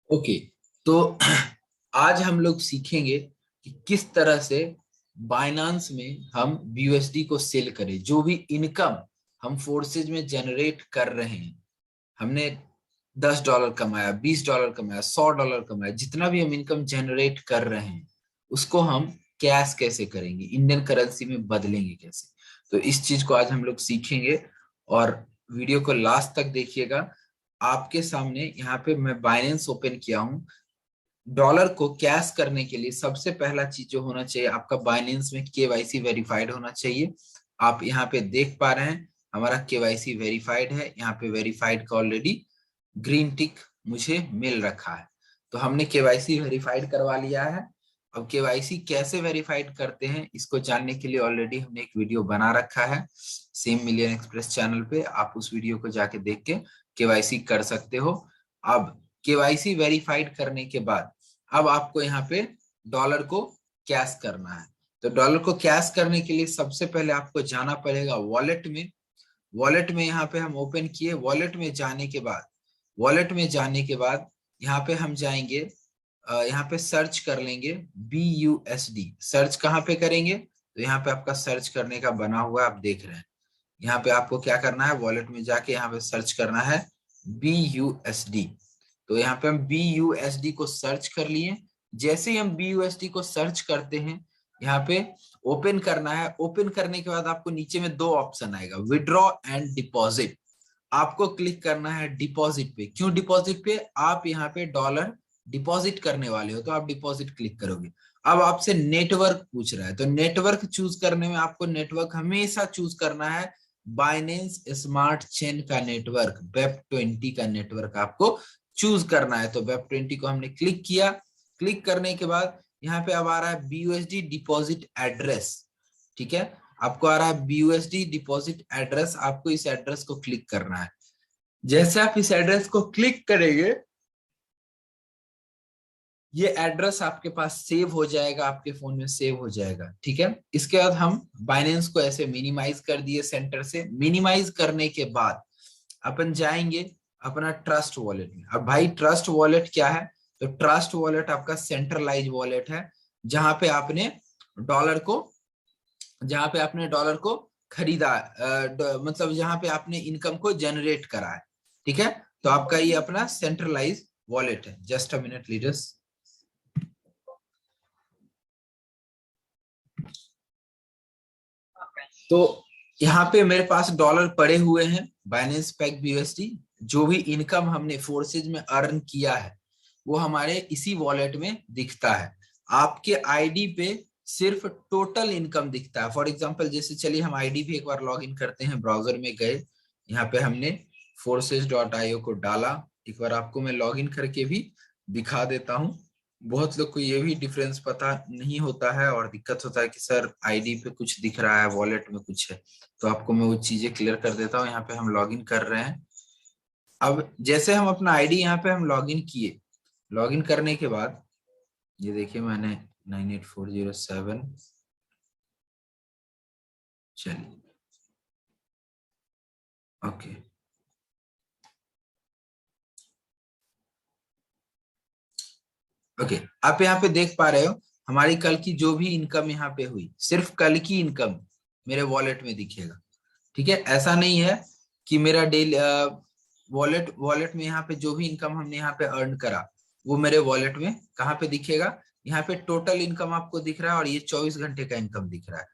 Okay. तो आज हम लोग सीखेंगे कि किस तरह से बाइनांस में हम बीयूएसडी को सेल करें। जो भी इनकम हम फोर्सेज में जनरेट कर रहे हैं, हमने $10 कमाया, $20 कमाया, $100 कमाया, जितना भी हम इनकम जनरेट कर रहे हैं उसको हम कैश कैसे करेंगे, इंडियन करेंसी में बदलेंगे कैसे। तो इस चीज को आज हम लोग सीखेंगे और वीडियो को लास्ट तक देखिएगा। आपके सामने यहाँ पे मैं बाइनेंस ओपन किया हूँ। डॉलर को कैश करने के लिए सबसे पहला चीज जो होना चाहिए, आपका बाइनेंस में केवाईसी वेरीफाइड होना चाहिए। आप यहाँ पे देख पा रहे हैं हमारा केवाईसी वेरीफाइड है। यहाँ पे वेरीफाइड का ऑलरेडी ग्रीन टिक मुझे मिल रखा है। तो हमने केवाईसी वेरीफाइड करवा लिया है। अब केवाईसी कैसे वेरीफाइड करते हैं इसको जानने के लिए ऑलरेडी हमने एक वीडियो बना रखा है सेम मिलियन एक्सप्रेस चैनल पे। आप उस वीडियो को जाके देख के केवाईसी कर सकते हो। अब केवाईसी वेरीफाइड करने के बाद अब आपको यहाँ पे डॉलर को कैश करना है। तो डॉलर को कैश करने के लिए सबसे पहले आपको जाना पड़ेगा वॉलेट में। वॉलेट में यहाँ पे हम ओपन किए। वॉलेट में जाने के बाद यहाँ पे हम जाएंगे, यहाँ पे सर्च कर लेंगे BUSD। सर्च कहाँ पे करेंगे? तो यहाँ पे आपका सर्च करने का बना हुआ आप देख रहे हैं। यहाँ पे आपको क्या करना है, वॉलेट में जाके यहाँ पे सर्च करना है BUSD। तो यहाँ पे हम BUSD को सर्च कर लिए। जैसे ही हम BUSD को सर्च करते हैं, यहाँ पे ओपन करना है। ओपन करने के बाद आपको नीचे में दो ऑप्शन आएगा, विड्रॉ एंड डिपॉजिट। आपको क्लिक करना है डिपॉजिट पे। क्यों डिपॉजिट पे? आप यहाँ पे डॉलर डिपॉजिट करने वाले हो तो आप डिपॉजिट क्लिक करोगे। अब आपसे नेटवर्क पूछ रहा है, तो नेटवर्क चूज करने में आपको नेटवर्क हमेशा चूज करना है बाइनेंस स्मार्ट चेन का नेटवर्क, वेब20 का नेटवर्क आपको चूज करना है। तो वेब20 को हमने क्लिक किया। क्लिक करने के बाद यहाँ पे अब आ रहा है BUSD डिपॉजिट एड्रेस। ठीक है, आपको आ रहा है BUSD डिपॉजिट एड्रेस। आपको इस एड्रेस को क्लिक करना है। जैसे आप इस एड्रेस को क्लिक करेंगे, ये एड्रेस आपके पास सेव हो जाएगा, आपके फोन में सेव हो जाएगा। ठीक है, इसके बाद हम बाइनेंस को ऐसे मिनिमाइज कर दिए सेंटर से। मिनिमाइज करने के बाद अपन जाएंगे अपना ट्रस्ट वॉलेट में। अब भाई ट्रस्ट वॉलेट क्या है? तो ट्रस्ट वॉलेट आपका सेंट्रलाइज वॉलेट है, जहां पे आपने डॉलर को जहां पे आपने डॉलर को खरीदा, मतलब जहां पे आपने इनकम को जनरेट करा है। ठीक है, तो आपका ये अपना सेंट्रलाइज वॉलेट है। Just a minute leaders. तो यहाँ पे मेरे पास डॉलर पड़े हुए हैं बाइनेंस पैक BUSD। जो भी इनकम हमने फोर्सेज में अर्न किया है वो हमारे इसी वॉलेट में दिखता है। आपके आईडी पे सिर्फ टोटल इनकम दिखता है। फॉर एग्जांपल जैसे चलिए हम आईडी भी एक बार लॉग इन करते हैं, ब्राउजर में गए, यहाँ पे हमने forces.io को डाला। एक बार आपको मैं लॉग इन करके भी दिखा देता हूँ। बहुत लोग को ये भी डिफरेंस पता नहीं होता है और दिक्कत होता है कि सर आईडी पे कुछ दिख रहा है, वॉलेट में कुछ है। तो आपको मैं वो चीजें क्लियर कर देता हूँ। यहाँ पे हम लॉगिन कर रहे हैं। अब जैसे हम अपना आईडी यहाँ पे हम लॉगिन किए, लॉगिन करने के बाद ये देखिए मैंने 98407, चलिए ओके। ओके, आप यहाँ पे देख पा रहे हो हमारी कल की जो भी इनकम यहाँ पे हुई, सिर्फ कल की इनकम मेरे वॉलेट में दिखेगा। ठीक है, ऐसा नहीं है कि मेरा डेली वॉलेट वॉलेट में यहाँ पे जो भी इनकम हमने यहाँ पे अर्न करा वो मेरे वॉलेट में कहाँ पे दिखेगा? यहाँ पे टोटल इनकम आपको दिख रहा है और ये 24 घंटे का इनकम दिख रहा है।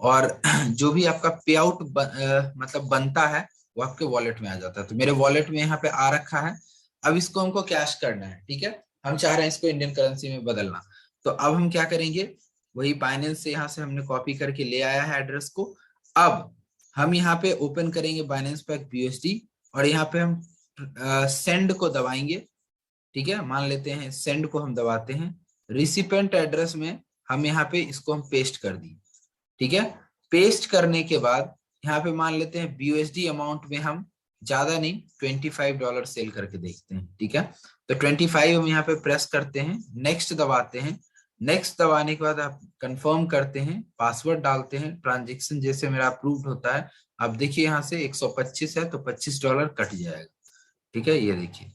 और जो भी आपका पे आउट मतलब बनता है वो आपके वॉलेट में आ जाता है। तो मेरे वॉलेट में यहाँ पे आ रखा है। अब इसको हमको कैश करना है। ठीक है, हम चाह रहे हैं इसको इंडियन करेंसी में बदलना। तो अब हम क्या करेंगे, वही बाइनेंस से यहाँ से हमने कॉपी करके ले आया है एड्रेस को। अब हम यहाँ पे ओपन करेंगे बाइनेंस पैक BUSD और यहाँ पे हम सेंड को दबाएंगे। ठीक है, मान लेते हैं सेंड को हम दबाते हैं। रिसिपेंट एड्रेस में हम यहाँ पे इसको हम पेस्ट कर दिए। ठीक है, पेस्ट करने के बाद यहाँ पे मान लेते हैं BUSD अमाउंट में हम ज्यादा नहीं $25 सेल करके देखते हैं। ठीक है, तो 25 हम यहाँ पे प्रेस करते हैं, नेक्स्ट दबाते हैं। नेक्स्ट दबाने के बाद आप कंफर्म करते हैं, पासवर्ड डालते हैं, ट्रांजेक्शन जैसे मेरा अप्रूव्ड होता है। अब देखिए यहाँ से 125 है तो $25 कट जाएगा। ठीक है, ये देखिए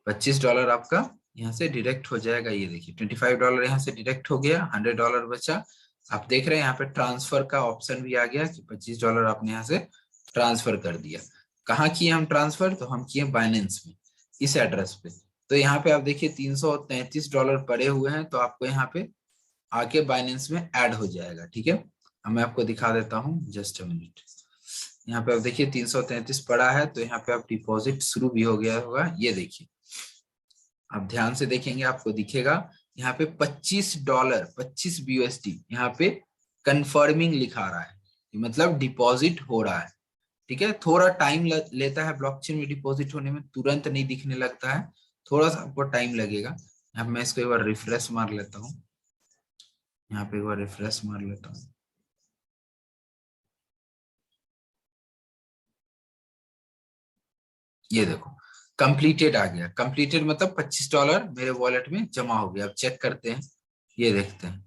$25 आपका यहाँ से डिडक्ट हो जाएगा। ये देखिए $25 यहाँ से डिडक्ट हो गया, $100 बचा। आप देख रहे हैं यहाँ पे ट्रांसफर का ऑप्शन भी आ गया कि $25 आपने यहाँ से ट्रांसफर कर दिया। कहाँ किए हम ट्रांसफर? तो हम किए बाइनेंस में, इस एड्रेस पे। तो यहाँ पे आप देखिए $333 पड़े हुए हैं, तो आपको यहाँ पे आके बाइनेंस में ऐड हो जाएगा। ठीक है, अब मैं आपको दिखा देता हूँ, जस्ट अ मिनट। यहाँ पे आप देखिए 333 पड़ा है, तो यहाँ पे आप डिपॉजिट शुरू भी हो गया होगा। ये देखिए, आप ध्यान से देखेंगे आपको दिखेगा यहाँ पे $25, 25 BUSD यहाँ पे कंफर्मिंग लिखा रहा है, मतलब डिपॉजिट हो रहा है। ठीक है, थोड़ा टाइम लेता है ब्लॉकचेन में डिपॉजिट होने में, तुरंत नहीं दिखने लगता है, थोड़ा सा आपको टाइम लगेगा। अब मैं इसको एक बार रिफ्रेश मार लेता हूँ, यहाँ पे एक बार रिफ्रेश मार लेता हूँ। ये देखो कंप्लीटेड आ गया। कंप्लीटेड मतलब $25 मेरे वॉलेट में जमा हो गया। अब चेक करते हैं, ये देखते हैं।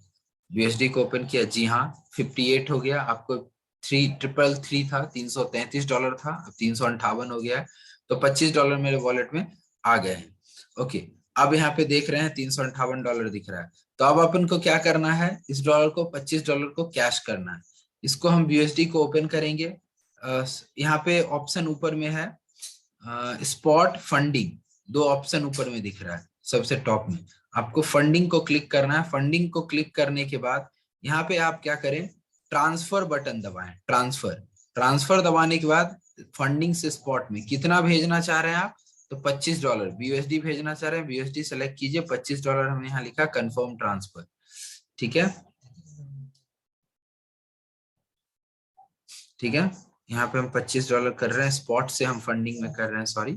BUSD को ओपन किया, जी हाँ 58 हो गया। आपको 3333 था, $333 था, अब 358 हो गया है। तो $25 मेरे वॉलेट में आ गए हैं। ओके, अब यहाँ पे देख रहे हैं $358 दिख रहा है। तो अब अपन को क्या करना है, इस डॉलर को $25 को कैश करना है। इसको हम BUSD को ओपन करेंगे। यहाँ पे ऑप्शन ऊपर में है स्पॉट फंडिंग, दो ऑप्शन ऊपर में दिख रहा है सबसे टॉप में। आपको फंडिंग को क्लिक करना है। फंडिंग को क्लिक करने के बाद यहाँ पे आप क्या करें, ट्रांसफर बटन दबाएं। ट्रांसफर, ट्रांसफर दबाने के बाद फंडिंग से स्पॉट में कितना भेजना चाह रहे हैं आप, तो $25 BUSD भेजना चाह रहे हैं, BUSD सेलेक्ट कीजिए। $25 हमने यहाँ लिखा कंफर्म ट्रांसफर। ठीक है, ठीक है, यहाँ पे हम $25 कर रहे हैं, स्पॉट से हम फंडिंग में कर रहे हैं, सॉरी।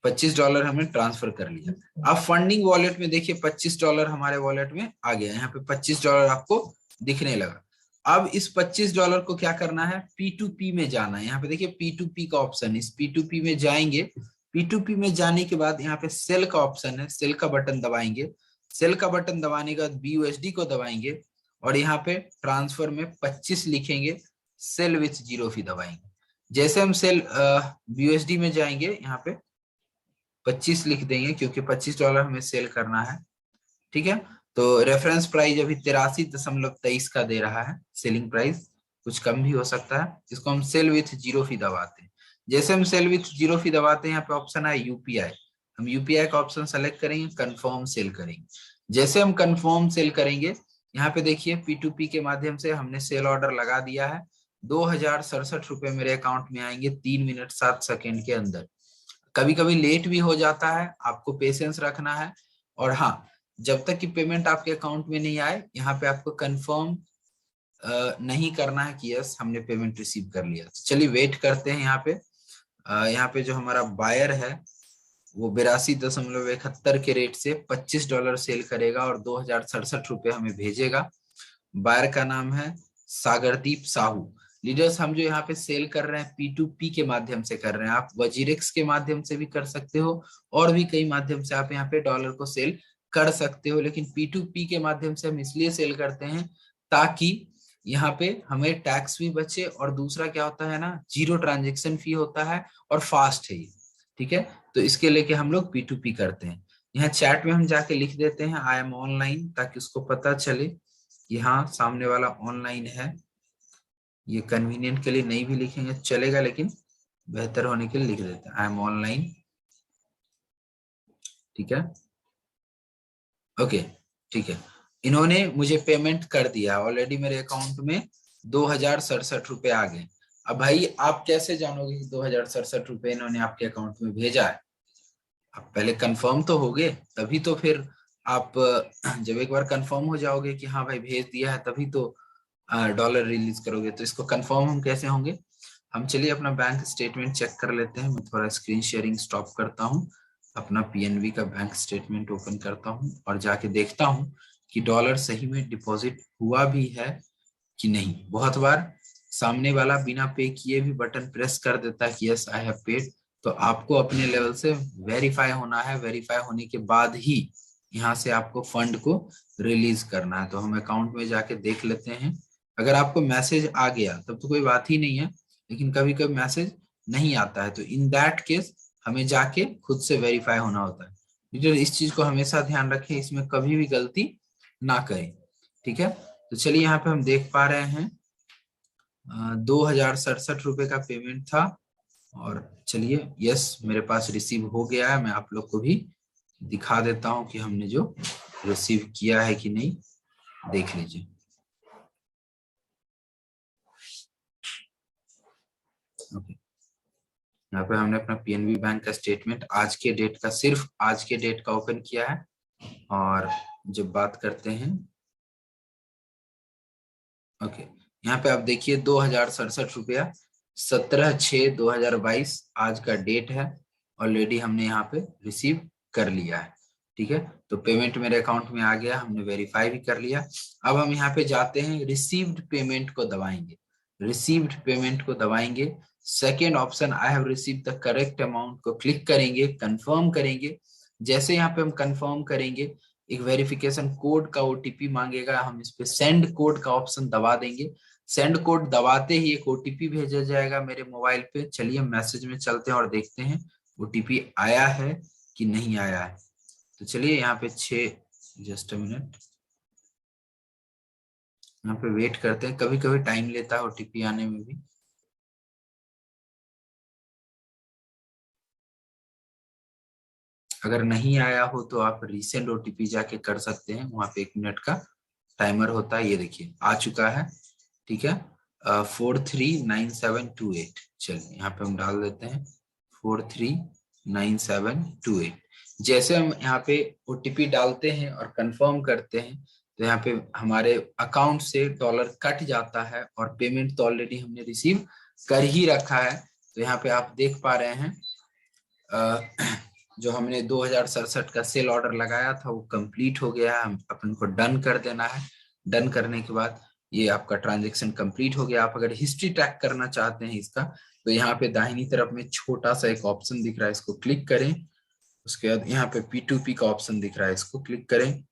$25 हमने ट्रांसफर कर लिया। अब फंडिंग वॉलेट में देखिए $25 हमारे वॉलेट में आ गया। यहाँ पे $25 आपको दिखने लगा। अब इस $25 को क्या करना है, P2P में जाना है। यहाँ पे देखिए P2P का ऑप्शन है, इस P2P में जाएंगे। P2P में जाने के बाद यहाँ पे सेल का ऑप्शन है, सेल का बटन दबाएंगे। सेल का बटन दबाने के बाद BUSD को दबाएंगे और यहाँ पे ट्रांसफर में 25 लिखेंगे, सेल विथ जीरो फी दबाएंगे। जैसे हम सेल BUSD में जाएंगे, यहाँ पे 25 लिख देंगे क्योंकि $25 हमें सेल करना है। ठीक है, तो रेफरेंस प्राइस अभी 83.23 का दे रहा है सेलिंग प्राइस, कुछ कम भी हो सकता है। इसको हम सेल विथ जीरो फी दबाते हैं। जैसे हम सेल विथ जीरो फी दबाते हैं, यहाँ पे ऑप्शन है UPI। हम UPI का ऑप्शन सेलेक्ट करेंगे, कंफर्म सेल करेंगे। जैसे हम कंफर्म सेल करेंगे, यहाँ पे देखिए P2P के माध्यम से हमने सेल ऑर्डर लगा दिया है। 2067 रुपए मेरे अकाउंट में आएंगे 3 मिनट 7 सेकेंड के अंदर। कभी कभी लेट भी हो जाता है, आपको पेशेंस रखना है। और हाँ, जब तक कि पेमेंट आपके अकाउंट में नहीं आए, यहाँ पे आपको कंफर्म नहीं करना है कि यस हमने पेमेंट रिसीव कर लिया। तो चलिए वेट करते हैं। यहाँ पे जो हमारा बायर है वो 82.71 के रेट से $25 सेल करेगा और 2067 रुपए हमें भेजेगा। बायर का नाम है सागरदीप साहू। लीडर्स, हम जो यहाँ पे सेल कर रहे हैं P2P के माध्यम से कर रहे हैं। आप वजीरेक्स के माध्यम से भी कर सकते हो और भी कई माध्यम से आप यहाँ पे डॉलर को सेल कर सकते हो, लेकिन P2P के माध्यम से हम इसलिए सेल करते हैं ताकि यहाँ पे हमें टैक्स भी बचे और दूसरा क्या होता है ना, जीरो ट्रांजेक्शन फी होता है और फास्ट है ये। ठीक है, तो इसके लेके हम लोग P2P करते हैं। यहाँ चैट में हम जाके लिख देते हैं आई एम ऑनलाइन, ताकि उसको पता चले कि हाँ सामने वाला ऑनलाइन है। ये कन्वीनियंट के लिए नहीं भी लिखेंगे चलेगा, लेकिन बेहतर होने के लिए लिख देते हैं आई एम ऑनलाइन। ठीक है, ओके, ठीक है। इन्होंने मुझे पेमेंट कर दिया ऑलरेडी, मेरे अकाउंट में 2067 रुपए आ गए। अब भाई आप कैसे जानोगे कि 2067 रुपए इन्होंने आपके अकाउंट में भेजा है? आप पहले कंफर्म तो होगे, तभी तो फिर आप जब एक बार कंफर्म हो जाओगे कि हाँ भाई भेज दिया है, तभी तो डॉलर रिलीज करोगे। तो इसको कंफर्म हम कैसे होंगे, हम चलिए अपना बैंक स्टेटमेंट चेक कर लेते हैं। मैं थोड़ा स्क्रीन शेयरिंग स्टॉप करता हूँ, अपना PNB का बैंक स्टेटमेंट ओपन करता हूँ और जाके देखता हूँ कि डॉलर सही में डिपॉजिट हुआ भी है कि नहीं। बहुत बार सामने वाला बिना पे किए भी बटन प्रेस कर देता है कि यस आई हैव पेड। तो आपको अपने लेवल से वेरीफाई होना है, वेरीफाई होने के बाद ही यहाँ से आपको फंड को रिलीज करना है। तो हम अकाउंट में जाके देख लेते हैं। अगर आपको मैसेज आ गया तब तो कोई बात ही नहीं है, लेकिन कभी कभी मैसेज नहीं आता है, तो इन दैट केस हमें जाके खुद से वेरीफाई होना होता है। लीडर इस चीज को हमेशा ध्यान रखें, इसमें कभी भी गलती ना करें, ठीक है। तो चलिए यहाँ पे हम देख पा रहे हैं 2067 रुपए का पेमेंट था। और चलिए यस मेरे पास रिसीव हो गया है। मैं आप लोग को भी दिखा देता हूं कि हमने जो रिसीव किया है कि नहीं, देख लीजिए। ओके, यहाँ पे हमने अपना पीएनबी बैंक का स्टेटमेंट आज के डेट का, सिर्फ आज के डेट का ओपन किया है। और जब बात करते हैं, ओके, यहाँ पे आप देखिए 2067 रुपया 17/6/2022 आज का डेट है। ऑलरेडी हमने यहाँ पे रिसीव कर लिया है, ठीक है। तो पेमेंट मेरे अकाउंट में आ गया, हमने वेरीफाई भी कर लिया। अब हम यहाँ पे जाते हैं, रिसीव्ड पेमेंट को दबाएंगे। रिसीव्ड पेमेंट को दबाएंगे, second option I have received the correct amount को क्लिक करेंगे, कंफर्म करेंगे। जैसे यहाँ पे हम कंफर्म करेंगे, एक वेरिफिकेशन कोड का ओटीपी मांगेगा, हम इस पे सेंड कोड का ऑप्शन दबा देंगे। सेंड कोड दबाते ही एक ओटीपी भेजा जाएगा मेरे मोबाइल पे। चलिए मैसेज में चलते हैं और देखते हैं ओटीपी आया है कि नहीं आया है। तो चलिए यहाँ पे जस्ट अ मिनट, यहाँ पे वेट करते हैं, कभी कभी टाइम लेता है ओटीपी आने में भी। अगर नहीं आया हो तो आप रीसेंड ओटीपी जाके कर सकते हैं, वहां पे 1 मिनट का टाइमर होता है। ये देखिए आ चुका है, ठीक है, 439728। चलिए यहाँ पे हम डाल देते हैं 439728। जैसे हम यहाँ पे ओटीपी डालते हैं और कंफर्म करते हैं, तो यहाँ पे हमारे अकाउंट से डॉलर कट जाता है और पेमेंट तो ऑलरेडी हमने रिसीव कर ही रखा है। तो यहाँ पे आप देख पा रहे हैं जो हमने 2067 का सेल ऑर्डर लगाया था वो कंप्लीट हो गया है। हम अपन को डन कर देना है। डन करने के बाद ये आपका ट्रांजैक्शन कंप्लीट हो गया। आप अगर हिस्ट्री ट्रैक करना चाहते हैं इसका, तो यहाँ पे दाहिनी तरफ में छोटा सा एक ऑप्शन दिख रहा है, इसको क्लिक करें। उसके बाद यहाँ पे P2P का ऑप्शन दिख रहा है, इसको क्लिक करें।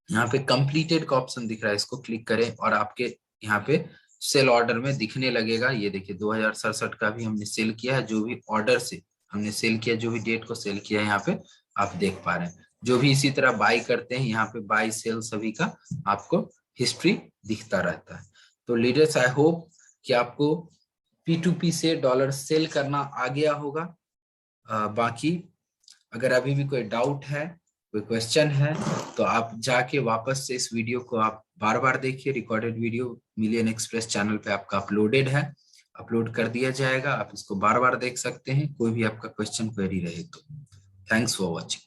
यहाँ पे कंप्लीटेड का ऑप्शन दिख रहा है, इसको क्लिक करें और आपके यहाँ पे सेल ऑर्डर में दिखने लगेगा। ये देखिए 2067 का भी हमने सेल किया है, जो भी ऑर्डर से हमने सेल किया, जो भी डेट को सेल किया है यहाँ पे आप देख पा रहे हैं। जो भी इसी तरह बाई करते हैं, यहाँ पे बाई सेल सभी का आपको हिस्ट्री दिखता रहता है। तो लीडर्स आई होप कि आपको P2P से डॉलर सेल करना आ गया होगा। बाकी अगर अभी भी कोई डाउट है, कोई क्वेश्चन है, तो आप जाके वापस से इस वीडियो को आप बार बार देखिए। Recorded video million express channel पे आपका अपलोडेड है, अपलोड कर दिया जाएगा। आप इसको बार बार देख सकते हैं, कोई भी आपका क्वेश्चन क्वेरी रहे तो। Thanks for watching.